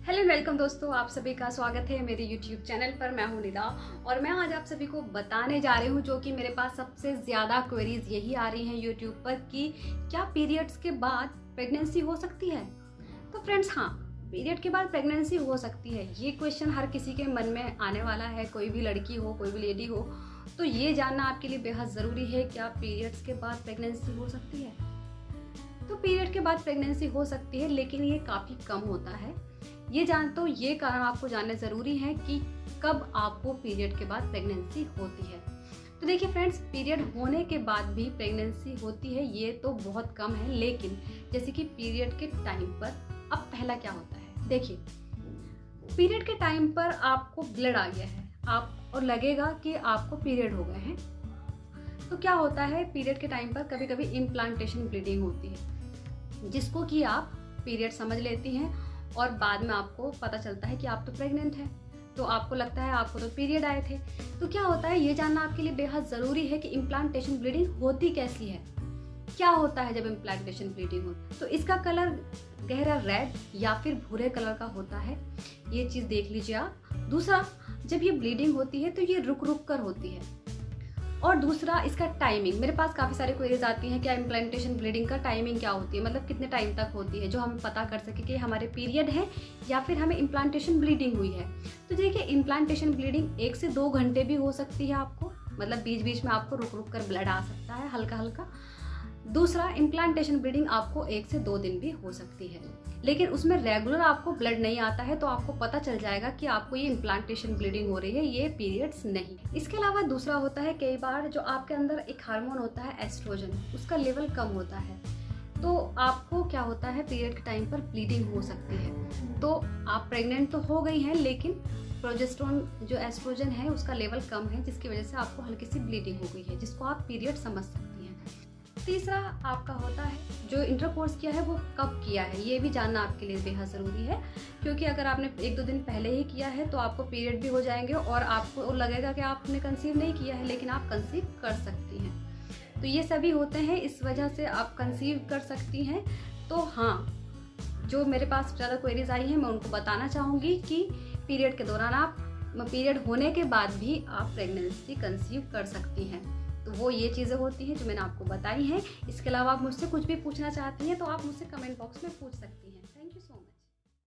Hello welcome दोस्तों, आप सभी का स्वागत है मेरे YouTube चैनल पर। मैं हूं निदा और मैं आज आप सभी को बताने जा रही हूं जो कि मेरे पास सबसे ज़्यादा क्वेरीज यही आ रही हैं YouTube पर कि क्या पीरियड्स के बाद प्रेगनेंसी हो सकती है। तो फ्रेंड्स, हाँ, पीरियड के बाद प्रेगनेंसी हो सकती है। ये क्वेश्चन हर किसी के मन में आने वाला है, कोई भी लड़की हो, कोई भी लेडी हो। तो ये जानना आपके लिए बेहद ज़रूरी है, क्या पीरियड्स के बाद प्रेगनेंसी हो सकती है। तो पीरियड के बाद प्रेगनेंसी हो सकती है, लेकिन ये काफ़ी कम होता है। ये कारण आपको जानना ज़रूरी है कि कब आपको पीरियड के बाद प्रेगनेंसी होती है। तो देखिए फ्रेंड्स, पीरियड होने के बाद भी प्रेगनेंसी होती है ये तो बहुत कम है, लेकिन जैसे कि पीरियड के टाइम पर अब पहला क्या होता है। देखिए, पीरियड के टाइम पर आपको ब्लड आ गया है और लगेगा कि आपको पीरियड हो गए हैं। तो क्या होता है, पीरियड के टाइम पर कभी कभी इम्प्लांटेशन ब्लीडिंग होती है, जिसको कि आप पीरियड समझ लेती हैं और बाद में आपको पता चलता है कि आप तो प्रेग्नेंट हैं। तो आपको लगता है आपको तो पीरियड आए थे। तो क्या होता है, ये जानना आपके लिए बेहद ज़रूरी है कि इम्प्लांटेशन ब्लीडिंग होती कैसी है, क्या होता है जब इम्प्लांटेशन ब्लीडिंग हो। तो इसका कलर गहरा रेड या फिर भूरे कलर का होता है, ये चीज़ देख लीजिए आप। दूसरा, जब ये ब्लीडिंग होती है तो ये रुक रुक कर होती है। और दूसरा, इसका टाइमिंग। मेरे पास काफ़ी सारी क्वेरीज आती हैं, क्या इम्प्लांटेशन ब्लीडिंग का टाइमिंग क्या होती है, मतलब कितने टाइम तक होती है, जो हमें पता कर सके कि हमारे पीरियड है या फिर हमें इम्प्लांटेशन ब्लीडिंग हुई है। तो देखिए, इम्प्लांटेशन ब्लीडिंग 1 से 2 घंटे भी हो सकती है आपको, मतलब बीच बीच में आपको रुक रुक कर ब्लड आ सकता है हल्का हल्का। दूसरा, इम्प्लांटेशन ब्लीडिंग आपको 1 से 2 दिन भी हो सकती है, लेकिन उसमें रेगुलर आपको ब्लड नहीं आता है, तो आपको पता चल जाएगा कि आपको ये इम्प्लांटेशन ब्लीडिंग हो रही है, ये पीरियड्स नहीं। इसके अलावा दूसरा होता है, कई बार जो आपके अंदर एक हार्मोन होता है एस्ट्रोजन, उसका लेवल कम होता है, तो आपको क्या होता है, पीरियड के टाइम पर ब्लीडिंग हो सकती है। तो आप प्रेग्नेंट तो हो गई हैं, लेकिन प्रोजेस्टेरोन जो एस्ट्रोजन है उसका लेवल कम है, जिसकी वजह से आपको हल्की सी ब्लीडिंग हो गई है, जिसको आप पीरियड समझ सकती हैं। तीसरा आपका होता है, जो इंटरकोर्स किया है वो कब किया है, ये भी जानना आपके लिए बेहद ज़रूरी है, क्योंकि अगर आपने 1-2 दिन पहले ही किया है तो आपको पीरियड भी हो जाएंगे और आपको लगेगा कि आपने कंसीव नहीं किया है, लेकिन आप कंसीव कर सकती हैं। तो ये सभी होते हैं, इस वजह से आप कंसीव कर सकती हैं। तो हाँ, जो मेरे पास ज़्यादा क्वेरीज आई हैं, मैं उनको बताना चाहूँगी कि पीरियड के दौरान आप, पीरियड होने के बाद भी आप प्रेगनेंसी कंसीव कर सकती हैं। तो वो ये चीज़ें होती हैं जो मैंने आपको बताई हैं। इसके अलावा आप मुझसे कुछ भी पूछना चाहती हैं तो आप मुझसे कमेंट बॉक्स में पूछ सकती हैं।